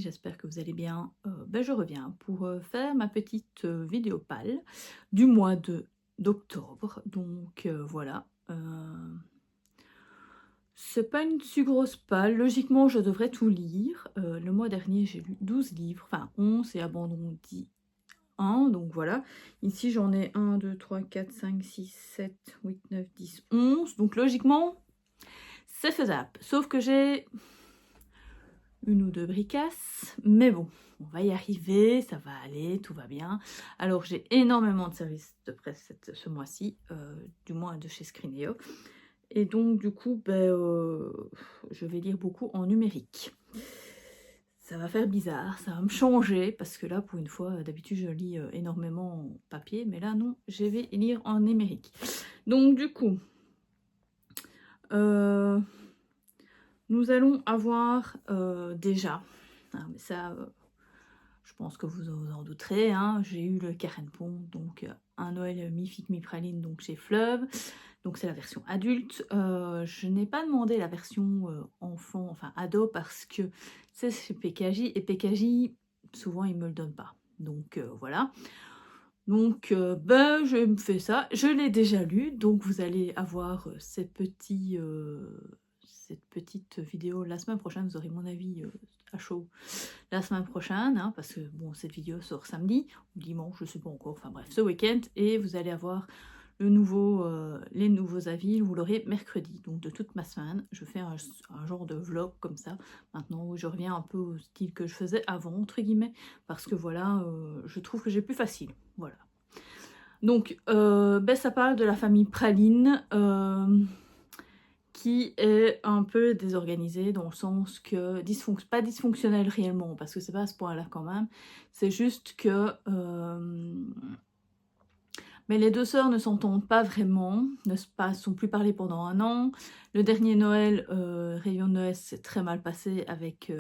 j'espère que vous allez bien. Je reviens pour faire ma petite vidéo pâle du mois d'octobre. Donc voilà. C'est pas une si grosse pâle. Logiquement, je devrais tout lire. Le mois dernier, j'ai lu 12 livres, enfin 11 et abandon 10. Donc voilà. Ici, j'en ai 1, 2, 3, 4, 5, 6, 7, 8, 9, 10, 11. Donc logiquement, c'est faisable. Sauf que j'ai une ou deux bricasses, mais bon, on va y arriver, ça va aller, tout va bien. Alors j'ai énormément de services de presse ce mois-ci, du moins de chez Scrineo, et donc du coup, je vais lire beaucoup en numérique. Ça va faire bizarre, ça va me changer, parce que là, pour une fois, d'habitude je lis énormément en papier, mais là non, je vais lire en numérique. Donc du coup, nous allons avoir déjà, mais ça, je pense que vous en douterez, hein, j'ai eu le Carenpon, donc un Noël mi-figue mi-praline, donc chez Fleuve, donc c'est la version adulte. Je n'ai pas demandé la version enfant, enfin ado, parce que c'est chez PKJ, et PKJ, souvent ils me le donnent pas, donc voilà. Donc je me fais ça, je l'ai déjà lu, donc vous allez avoir cette petite vidéo la semaine prochaine, vous aurez mon avis à chaud la semaine prochaine, hein, parce que bon, cette vidéo sort samedi, ou dimanche, je ne sais pas encore, enfin bref, ce week-end, et vous allez avoir les nouveaux avis, vous l'aurez mercredi, donc de toute ma semaine, je fais un genre de vlog comme ça, maintenant où je reviens un peu au style que je faisais avant, entre guillemets, parce que voilà, je trouve que j'ai plus facile, voilà. Donc, ça parle de la famille Praline, qui est un peu désorganisée dans le sens que, pas dysfonctionnelle réellement, parce que c'est pas à ce point-là quand même, c'est juste que mais les deux sœurs ne s'entendent pas vraiment, ne sont plus parlées pendant un an. Le dernier Noël, réveillon de Noël, s'est très mal passé avec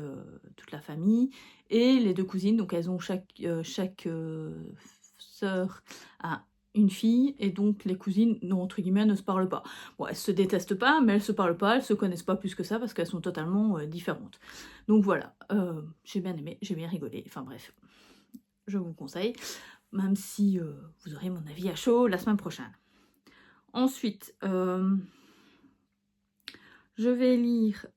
toute la famille. Et les deux cousines, donc elles ont chaque sœur a une fille, et donc les cousines, non, entre guillemets, ne se parlent pas. Bon, elles se détestent pas, mais elles se parlent pas, elles se connaissent pas plus que ça, parce qu'elles sont totalement différentes. Donc voilà, j'ai bien aimé, j'ai bien rigolé, enfin bref, je vous conseille, même si vous aurez mon avis à chaud la semaine prochaine. Ensuite, je vais lire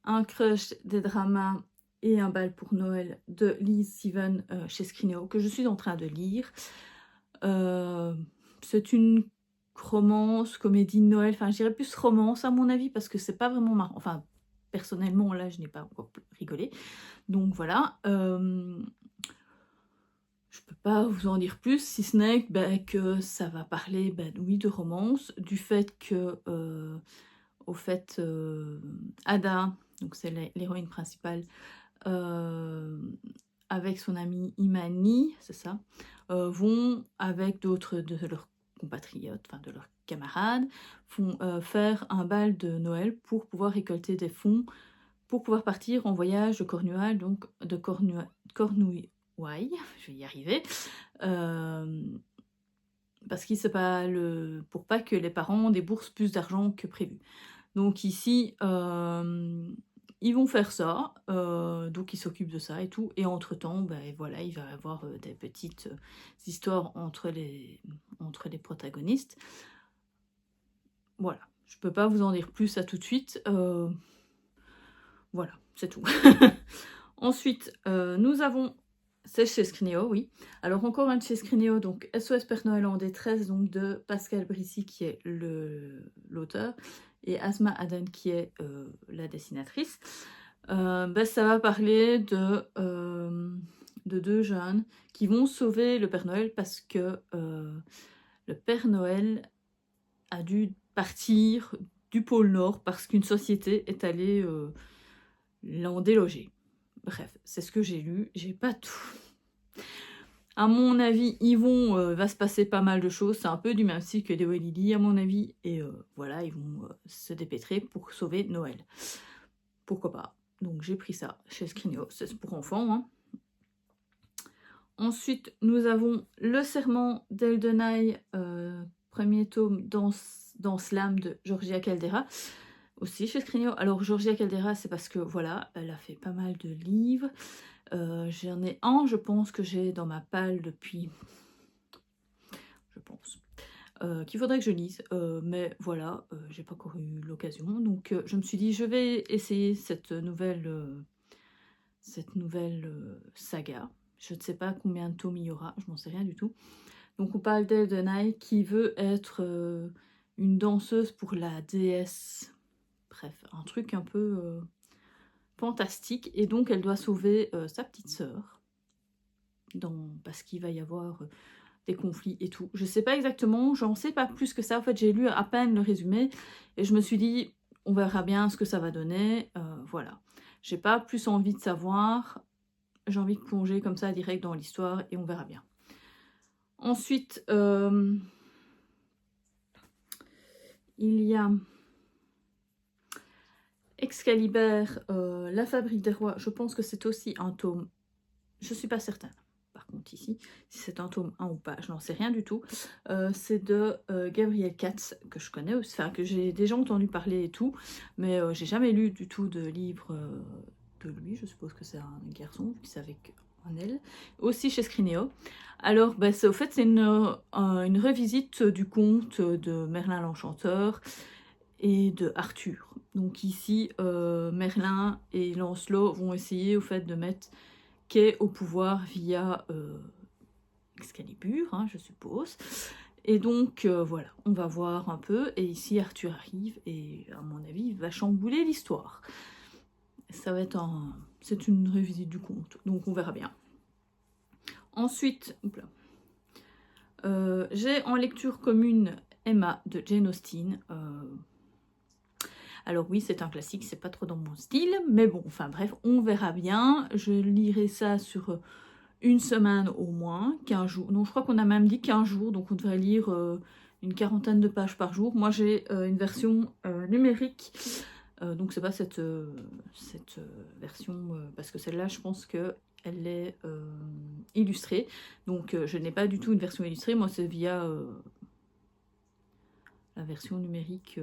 Un crush, des dramas et un bal pour Noël de Lise Steven chez Scrineo, que je suis en train de lire. C'est une romance, comédie de Noël, enfin je dirais plus romance à mon avis, parce que c'est pas vraiment marrant, enfin personnellement là je n'ai pas encore rigolé, donc voilà. Je peux pas vous en dire plus, si ce n'est que ça va parler, oui, de romance, du fait que, Ada, donc c'est l'héroïne principale, avec son amie Imani, c'est ça, vont avec d'autres de leurs compatriotes, enfin de leurs camarades, font faire un bal de Noël pour pouvoir récolter des fonds pour pouvoir partir en voyage de Cornouailles, donc de Cornouailles, je vais y arriver, parce que c'est pas pour pas que les parents déboursent plus d'argent que prévu. Donc ici, ils vont faire ça, donc ils s'occupent de ça et tout, et entre-temps, voilà, il va y avoir des petites histoires entre les protagonistes. Voilà, je peux pas vous en dire plus à tout de suite, voilà, c'est tout. Ensuite, nous avons, c'est chez Scrineo, oui. Alors encore un de chez Scrineo, donc SOS Père Noël en détresse, donc de Pascal Brissy qui est l'auteur, et Asma Aden qui est la dessinatrice. Ça va parler de deux jeunes qui vont sauver le Père Noël parce que le Père Noël a dû partir du pôle Nord parce qu'une société est allée l'en déloger. Bref, c'est ce que j'ai lu, j'ai pas tout. À mon avis, va se passer pas mal de choses, c'est un peu du même style que Léo et Lily à mon avis, et voilà, ils vont se dépêtrer pour sauver Noël. Pourquoi pas. Donc j'ai pris ça chez Scrineo, c'est pour enfants, hein. Ensuite, nous avons Le Serment d'Eldenai, premier tome dans Slam de Georgia Caldera, aussi chez Scrigno. Alors Georgia Caldera, c'est parce que voilà, elle a fait pas mal de livres. J'en ai un, je pense, que j'ai dans ma palle depuis, je pense, qu'il faudrait que je lise, mais voilà, j'ai pas encore eu l'occasion. Donc je me suis dit, je vais essayer cette nouvelle saga. Je ne sais pas combien de tomes il y aura, je n'en sais rien du tout. Donc on parle d'Eldenai qui veut être une danseuse pour la déesse. Bref, un truc un peu fantastique. Et donc elle doit sauver sa petite sœur. Parce qu'il va y avoir des conflits et tout. Je sais pas exactement, j'en sais pas plus que ça. En fait, j'ai lu à peine le résumé. Et je me suis dit, on verra bien ce que ça va donner. Voilà. J'ai pas plus envie de savoir. J'ai envie de plonger comme ça direct dans l'histoire et on verra bien. Ensuite, il y a Excalibur, La Fabrique des Rois. Je pense que c'est aussi un tome. Je suis pas certaine. Par contre ici, si c'est un tome 1 ou pas, je n'en sais rien du tout. C'est de Gabriel Katz, que je connais aussi, enfin que j'ai déjà entendu parler et tout, mais j'ai jamais lu du tout de livre de lui. Je suppose que c'est un garçon, vu que c'est avec un L. Aussi chez Scrigno. Alors, bah, au fait, c'est une revisite du conte de Merlin l'Enchanteur et de Arthur. Donc ici, Merlin et Lancelot vont essayer au fait de mettre Kay au pouvoir via Excalibur, hein, je suppose. Et donc voilà, on va voir un peu. Et ici, Arthur arrive et à mon avis, il va chambouler l'histoire. Ça va être c'est une revisite du conte, donc on verra bien. Ensuite, j'ai en lecture commune Emma de Jane Austen. Alors oui, c'est un classique, c'est pas trop dans mon style, mais bon, enfin bref, on verra bien. Je lirai ça sur une semaine au moins, 15 jours. Non, je crois qu'on a même dit 15 jours, donc on devrait lire une quarantaine de pages par jour. Moi, j'ai une version numérique, donc c'est pas cette version, parce que celle-là, je pense que elle est illustrée. Donc je n'ai pas du tout une version illustrée, moi c'est via la version numérique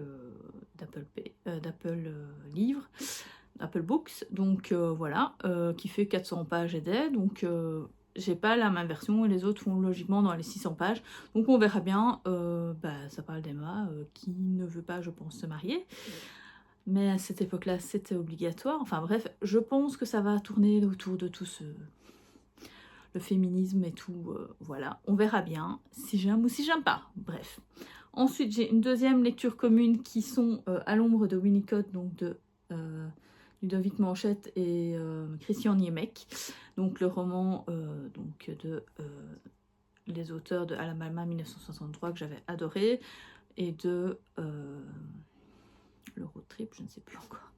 d'Apple Livres, Apple Books, donc voilà, qui fait 400 pages et des, donc j'ai pas la même version et les autres font logiquement dans les 600 pages, donc on verra bien. Ça parle d'Emma qui ne veut pas, je pense, se marier, mais à cette époque-là c'était obligatoire, enfin bref, je pense que ça va tourner autour de tout le féminisme et tout, voilà, on verra bien, si j'aime ou si j'aime pas, bref. Ensuite, j'ai une deuxième lecture commune qui sont À l'ombre de Winnicott, donc de Ludovic Manchette et Christian Niemek. Donc le roman donc de les auteurs de Alabama 1963 que j'avais adoré, et de le road trip, je ne sais plus encore.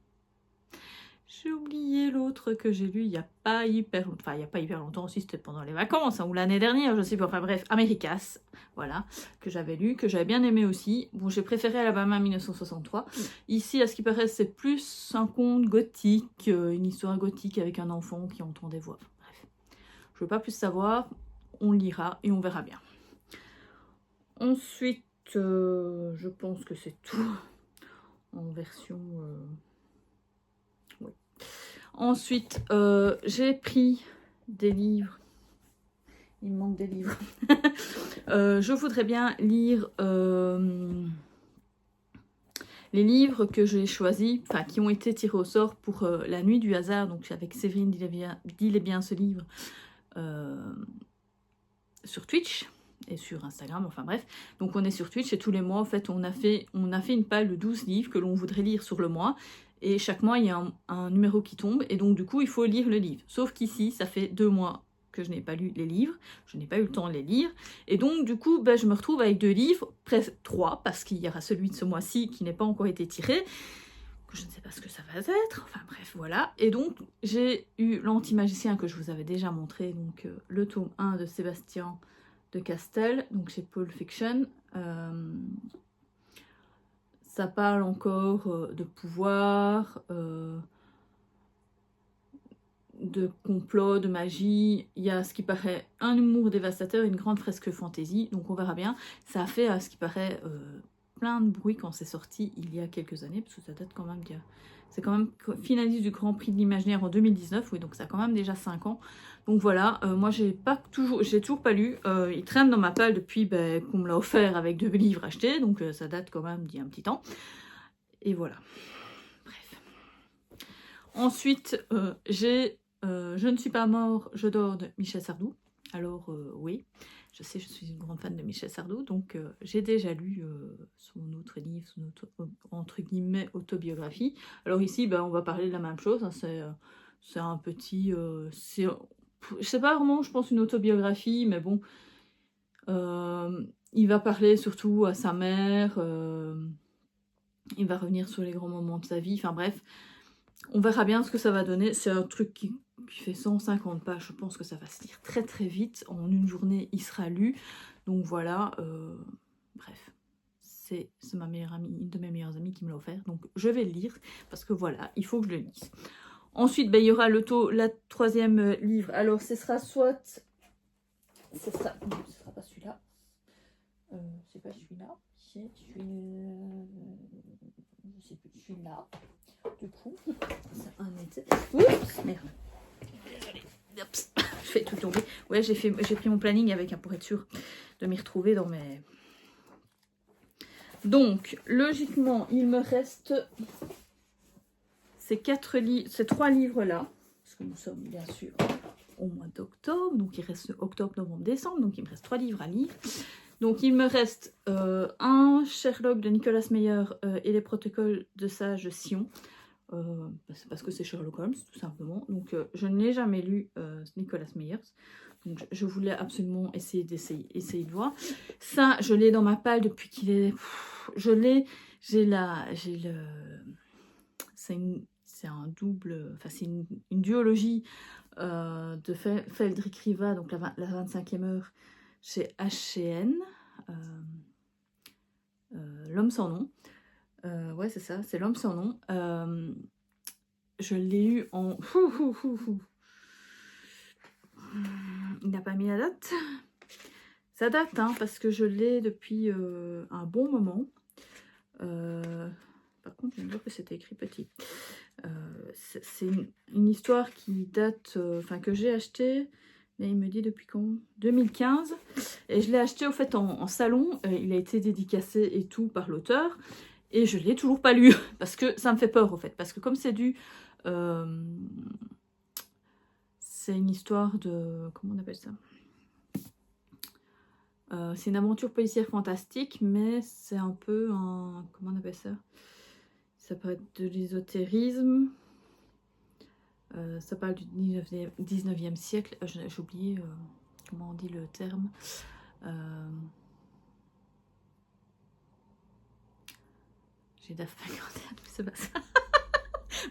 J'ai oublié l'autre que j'ai lu il n'y a pas hyper longtemps. Enfin, il n'y a pas hyper longtemps aussi, c'était pendant les vacances, hein, ou l'année dernière, je sais pas. Enfin bref, Americas, voilà, que j'avais lu, que j'avais bien aimé aussi. Bon, j'ai préféré Alabama 1963. Ici, à ce qui paraît, c'est plus un conte gothique, une histoire gothique avec un enfant qui entend des voix. Enfin, bref, je veux pas plus savoir. On lira et on verra bien. Ensuite, je pense que c'est tout en version... oui. Ensuite, j'ai pris des livres. Il me manque des livres. Je voudrais bien lire les livres que j'ai choisis, enfin qui ont été tirés au sort pour la nuit du hasard. Donc avec Séverine dit bien ce livre sur Twitch et sur Instagram, enfin bref. Donc on est sur Twitch et tous les mois, en fait, on a fait une pile de 12 livres que l'on voudrait lire sur le mois. Et chaque mois, il y a un numéro qui tombe. Et donc, du coup, il faut lire le livre. Sauf qu'ici, ça fait 2 mois que je n'ai pas lu les livres. Je n'ai pas eu le temps de les lire. Et donc, du coup, je me retrouve avec 2 livres, presque 3, parce qu'il y aura celui de ce mois-ci qui n'est pas encore été tiré. Je ne sais pas ce que ça va être. Enfin, bref, voilà. Et donc, j'ai eu L'Anti-Magicien que je vous avais déjà montré. Donc, le tome 1 de Sébastien de Castel. Donc, chez Pulp Fiction. Ça parle encore de pouvoir, de complot, de magie. Il y a ce qui paraît un humour dévastateur et une grande fresque fantaisie, donc on verra bien. Ça a fait, à ce qui paraît, plein de bruit quand c'est sorti il y a quelques années, parce que ça date quand même c'est quand même finaliste du Grand Prix de l'Imaginaire en 2019, oui, donc ça a quand même déjà 5 ans. Donc voilà, moi j'ai toujours pas lu, il traîne dans ma palle depuis qu'on me l'a offert avec 2 livres achetés, donc ça date quand même d'il y a un petit temps. Et voilà, bref. Ensuite, j'ai Je ne suis pas mort, je dors de Michel Sardou. Alors oui, je sais, je suis une grande fan de Michel Sardou, donc j'ai déjà lu son autre livre, son autre, entre guillemets, autobiographie. Alors ici, on va parler de la même chose, hein, c'est un petit... je sais pas vraiment, je pense, une autobiographie, mais bon, il va parler surtout à sa mère, il va revenir sur les grands moments de sa vie, enfin bref, on verra bien ce que ça va donner. C'est un truc qui fait 150 pages, je pense que ça va se lire très très vite. En une journée, il sera lu. Donc voilà, bref. C'est ma meilleure amie, une de mes meilleures amies qui me l'a offert. Donc je vais le lire, parce que voilà, il faut que je le lise. Ensuite, il y aura la troisième livre. Alors, ce sera soit... Ce sera pas celui-là. C'est pas celui-là. C'est je sais plus, celui-là. Du coup, c'est un été. Oups, merde. Désolée. Je fais tout tomber. Ouais, j'ai pris mon planning avec pour être sûre de m'y retrouver dans mes... Donc, logiquement, il me reste ces 3 livres-là. Parce que nous sommes bien sûr au mois d'octobre. Donc, il reste octobre, novembre, décembre. Donc, il me reste 3 livres à lire. Donc, il me reste un Sherlock de Nicolas Meyer et les protocoles de sage de Sion. C'est parce que c'est Sherlock Holmes, tout simplement. Donc, je n'ai jamais lu Nicolas Meyer. Donc, je voulais absolument essayer de voir. Ça, je l'ai dans ma palle depuis qu'il est... C'est un double... Enfin, c'est une duologie de Feldrik Riva, donc la 25e heure, chez H&N. L'homme sans nom. Ouais, c'est ça, c'est L'homme sans nom. Je l'ai eu en... Il n'a pas mis la date. Ça date, hein, parce que je l'ai depuis un bon moment. Par contre, je vais me dire que c'était écrit petit. C'est une histoire qui date... Enfin, que j'ai acheté... Et il me dit depuis quand? 2015. Et je l'ai acheté au fait en salon. Il a été dédicacé et tout par l'auteur. Et je ne l'ai toujours pas lu. Parce que ça me fait peur au fait. Parce que comme c'est c'est une histoire de... Comment on appelle ça? C'est une aventure policière fantastique. Mais c'est un peu un... Comment on appelle ça? Ça peut être de l'ésotérisme. Ça parle du 19e siècle. J'ai oublié comment on dit le terme. J'ai Daft Punk en tête, mais c'est pas ça.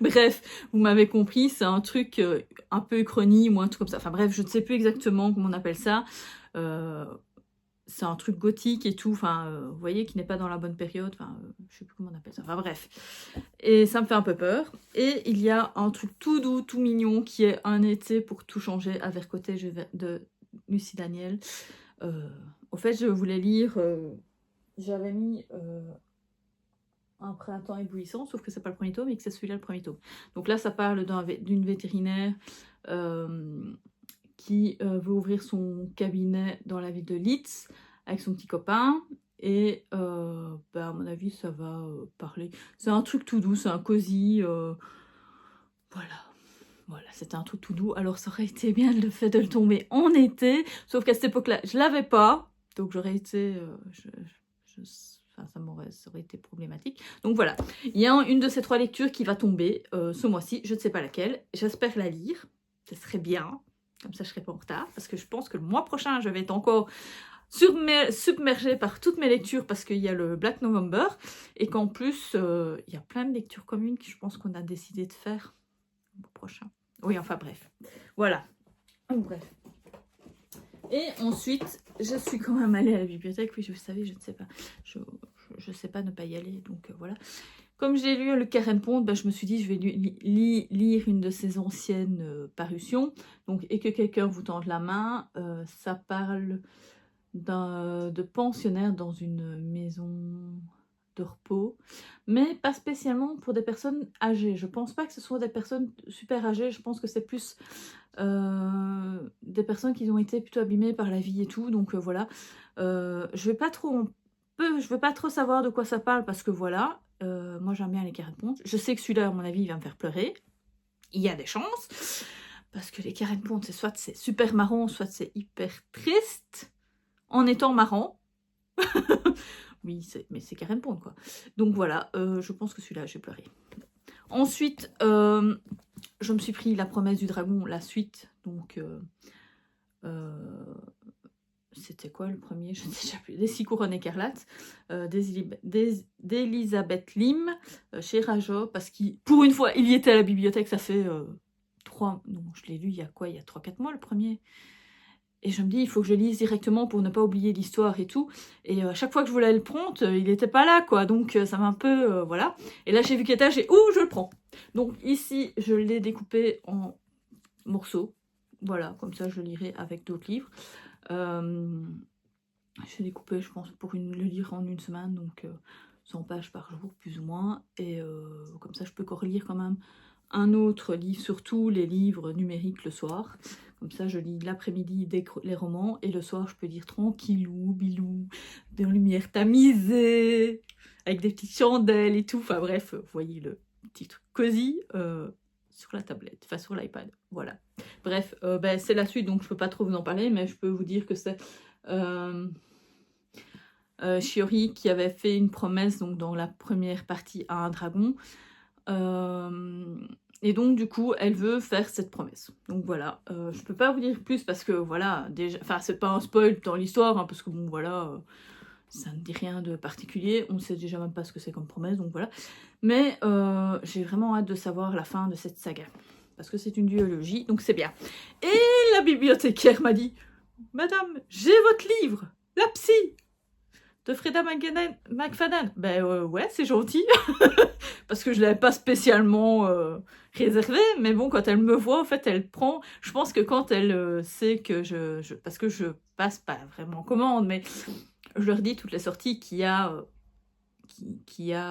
Bref, vous m'avez compris, c'est un truc un peu uchronie ou un truc comme ça. Enfin bref, je ne sais plus exactement comment on appelle ça. C'est un truc gothique et tout, enfin, vous voyez, qui n'est pas dans la bonne période, enfin, je sais plus comment on appelle ça, enfin bref. Et ça me fait un peu peur. Et il y a un truc tout doux, tout mignon, qui est Un été pour tout changer, à Vercoté de Lucie Daniel. Au fait, je voulais lire, j'avais mis Un printemps éblouissant, sauf que c'est pas le premier tome et que c'est celui-là le premier tome. Donc là, ça parle d'une vétérinaire qui veut ouvrir son cabinet dans la ville de Leeds avec son petit copain. Et à mon avis, ça va parler. C'est un truc tout doux, c'est un cosy. Voilà, c'était un truc tout doux. Alors, ça aurait été bien le fait de le tomber en été. Sauf qu'à cette époque-là, je l'avais pas. Donc, j'aurais été... ça aurait été problématique. Donc voilà, il y a une de ces 3 lectures qui va tomber ce mois-ci. Je ne sais pas laquelle. J'espère la lire. Ce serait bien. Comme ça, je ne serai pas en retard. Parce que je pense que le mois prochain, je vais être encore submergée par toutes mes lectures. Parce qu'il y a le Black November. Et qu'en plus, il y a plein de lectures communes que je pense qu'on a décidé de faire le mois prochain. Oui, enfin bref. Voilà. Bref. Et ensuite, je suis quand même allée à la bibliothèque. Oui, vous savez, je ne sais pas. Je sais pas ne pas y aller. Donc voilà. Comme j'ai lu le Karen Pond, je me suis dit je vais lire une de ses anciennes parutions. Donc, et que quelqu'un vous tende la main. Ça parle de pensionnaires dans une maison de repos, mais pas spécialement pour des personnes âgées. Je pense pas que ce soit des personnes super âgées, je pense que c'est plus des personnes qui ont été plutôt abîmées par la vie et tout, donc voilà. Je vais pas trop je veux pas trop savoir de quoi ça parle parce que voilà, moi j'aime bien les carrés de ponte. Je sais que celui-là, à mon avis, il va me faire pleurer. Il y a des chances, parce que les carrés de ponte, c'est soit c'est super marrant, soit c'est hyper triste, en étant marrant. Oui, mais c'est carré de ponte, quoi. Donc voilà, je pense que celui-là, j'ai pleuré. Ensuite, je me suis pris La promesse du dragon, la suite, donc... c'était quoi le premier? Je ne sais plus. Les 6 couronnes écarlates d'Elisabeth Lim chez Rajo, parce que pour une fois, il y était à la bibliothèque, ça fait 3... Non, je l'ai lu il y a quoi? Il y a 3-4 mois, le premier. Et je me dis, il faut que je lise directement pour ne pas oublier l'histoire et tout. Et à chaque fois que je voulais le prendre, il n'était pas là, quoi. Donc ça m'a un peu... voilà. Et là, j'ai vu qu'il était, j'ai... Ouh, je le prends. Donc ici, je l'ai découpé en morceaux. Voilà, comme ça, je lirai avec d'autres livres. J'ai découpé, je pense, pour le lire en une semaine, donc 100 pages par jour, plus ou moins. Et comme ça, je peux encore lire quand même un autre livre, surtout les livres numériques le soir. Comme ça, je lis l'après-midi les romans, et le soir, je peux lire tranquillou, bilou, de lumière tamisée, avec des petites chandelles et tout. Enfin bref, vous voyez le petit truc cosy sur la tablette, enfin sur l'iPad, voilà. Bref, ben, c'est la suite, donc je peux pas trop vous en parler, mais je peux vous dire que c'est Shiori qui avait fait une promesse donc dans la première partie à un dragon. Et donc du coup, elle veut faire cette promesse. Donc voilà, je peux pas vous dire plus parce que voilà, déjà, enfin c'est pas un spoil dans l'histoire, hein, parce que bon voilà, ça ne dit rien de particulier, on sait déjà même pas ce que c'est comme promesse, donc voilà. Mais j'ai vraiment hâte de savoir la fin de cette saga. Parce que c'est une duologie, donc c'est bien. Et la bibliothécaire m'a dit « Madame, j'ai votre livre, La Psy, de Freda McFadden. » Ben ouais, c'est gentil. Parce que je ne l'avais pas spécialement réservé. Mais bon, quand elle me voit, en fait, elle prend... Je pense que quand elle sait que parce que je passe pas vraiment en commande, mais je leur dis toutes les sorties qu'il y a...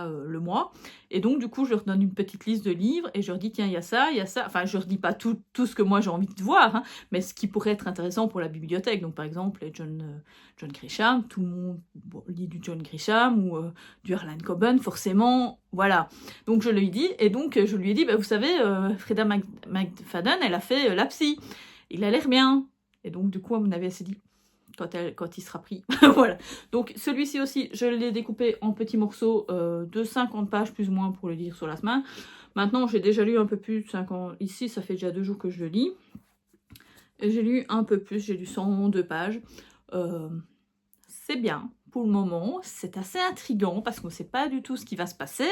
le mois, et donc du coup je leur donne une petite liste de livres et je leur dis tiens il y a ça, enfin je leur dis pas tout ce que moi j'ai envie de voir, hein, mais ce qui pourrait être intéressant pour la bibliothèque. Donc par exemple John Grisham, tout le monde lit du John Grisham ou du Harlan Coben forcément, voilà. Donc je lui dis, et donc je lui ai dit bah, vous savez Freda McFadden elle a fait La Psy, il a l'air bien, et donc du coup à mon avis elle s'est dit quand il sera pris. Voilà. Donc celui-ci aussi, je l'ai découpé en petits morceaux de 50 pages plus ou moins pour le lire sur la semaine. Maintenant, j'ai déjà lu un peu plus de 50... Ici, ça fait déjà 2 jours que je le lis. Et j'ai lu un peu plus, j'ai lu 102 pages. C'est bien pour le moment. C'est assez intriguant parce qu'on ne sait pas du tout ce qui va se passer.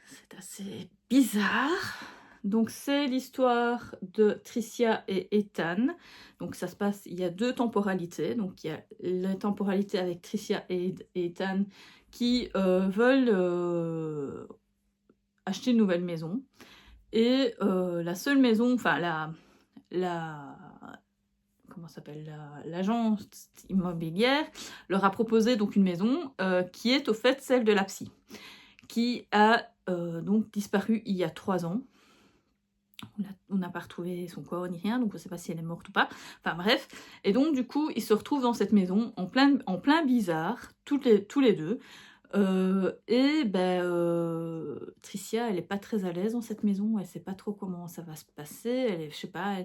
C'est assez bizarre. Donc c'est l'histoire de Tricia et Ethan. Donc ça se passe, il y a 2 temporalités. Donc il y a la temporalité avec Tricia et Ethan qui veulent acheter une nouvelle maison. Et la seule maison, enfin comment s'appelle, l'agence immobilière leur a proposé donc une maison qui est au fait celle de la psy, qui a donc disparu il y a 3 ans. On n'a pas retrouvé son corps ni rien, donc on ne sait pas si elle est morte ou pas. Enfin bref. Et donc du coup, ils se retrouvent dans cette maison en plein bizarre, tous les deux. Et ben, Tricia, elle n'est pas très à l'aise dans cette maison, elle ne sait pas trop comment ça va se passer. Je sais pas,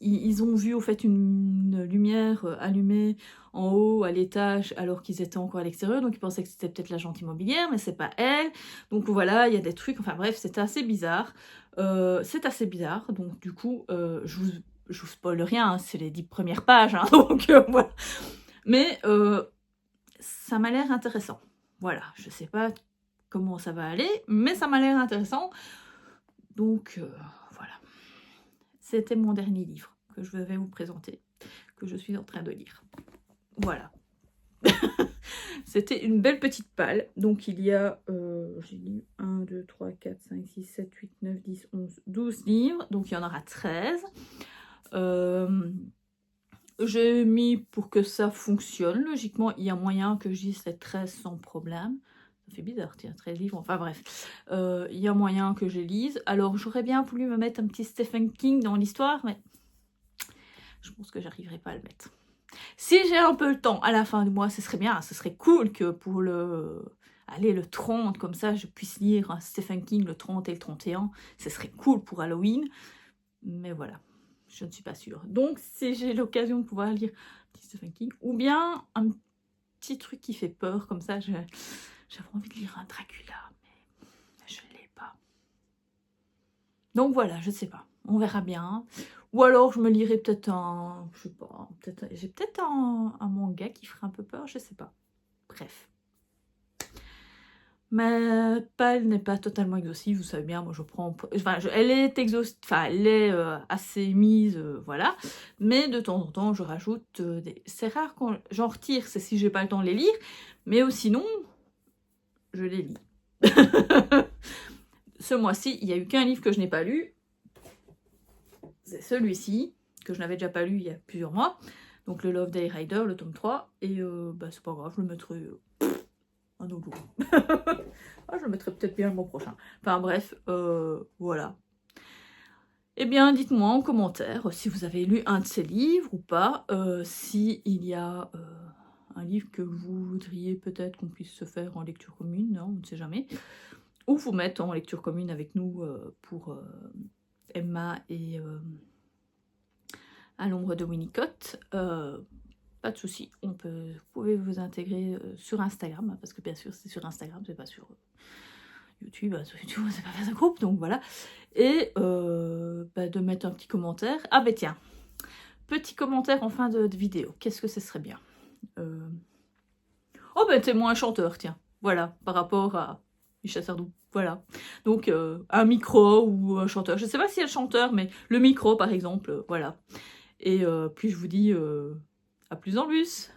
ils ont vu au fait une lumière allumée en haut à l'étage alors qu'ils étaient encore à l'extérieur, donc ils pensaient que c'était peut-être l'agente immobilière, mais c'est pas elle. Donc voilà, il y a des trucs, enfin bref, c'était assez bizarre. C'est assez bizarre, donc du coup, je vous spoil rien, hein, c'est les 10 premières pages, hein, donc voilà. Mais ça m'a l'air intéressant. Voilà, je sais pas comment ça va aller, mais ça m'a l'air intéressant. Donc voilà. C'était mon dernier livre que je vais vous présenter, que je suis en train de lire. Voilà. C'était une belle petite palle. Donc il y a, j'ai lu 1, 2, 3, 4, 5, 6, 7, 8, 9, 10, 11, 12 livres. Donc il y en aura 13. J'ai mis pour que ça fonctionne. Logiquement, il y a moyen que je dise les 13 sans problème. Ça fait bizarre, tiens, 13 livres, enfin bref. Il y a moyen que je lise. Alors, j'aurais bien voulu me mettre un petit Stephen King dans l'histoire, mais je pense que j'arriverai pas à le mettre. Si j'ai un peu le temps à la fin du mois, ce serait bien. Ce serait cool que pour le 30, comme ça, je puisse lire un Stephen King le 30 et le 31. Ce serait cool pour Halloween. Mais voilà, je ne suis pas sûre. Donc, si j'ai l'occasion de pouvoir lire un petit Stephen King, ou bien un petit truc qui fait peur, comme ça, j'avais envie de lire un Dracula, mais je ne l'ai pas. Donc voilà, je ne sais pas. On verra bien. Ou alors, je me lirai peut-être un... Je sais pas, j'ai peut-être un manga qui ferait un peu peur, je ne sais pas. Bref. Ma palle n'est pas totalement exhaustive, vous savez bien, moi je prends... Enfin, elle est exhaustive, enfin, elle est assez mise, voilà. Mais de temps en temps, je rajoute des... C'est rare quand j'en retire, c'est si j'ai pas le temps de les lire. Mais sinon, je les lis. Ce mois-ci, il n'y a eu qu'un livre que je n'ai pas lu. C'est celui-ci, que je n'avais déjà pas lu il y a plusieurs mois. Donc le Love Day Rider, le tome 3. Et bah, c'est pas grave, je le mettrai... un autre jour. Ah, je le mettrai peut-être bien le mois prochain. Enfin bref, voilà. Eh bien, dites-moi en commentaire si vous avez lu un de ces livres ou pas. S'il y a un livre que vous voudriez peut-être qu'on puisse se faire en lecture commune, non, on ne sait jamais. Ou vous mettre en lecture commune avec nous pour Emma et À l'ombre de Winnicott. Pas de souci, vous pouvez vous intégrer sur Instagram, parce que bien sûr c'est sur Instagram, c'est pas sur YouTube, sur YouTube c'est pas faire un groupe, donc voilà. Et de mettre un petit commentaire. Ah ben tiens, petit commentaire en fin de vidéo, qu'est-ce que ce serait bien Oh ben t'es moins un chanteur, tiens, voilà, par rapport à Michel Sardou, voilà. Donc un micro ou un chanteur, je sais pas si elle est chanteur, mais le micro par exemple, voilà. Et puis je vous dis... à plus en plus.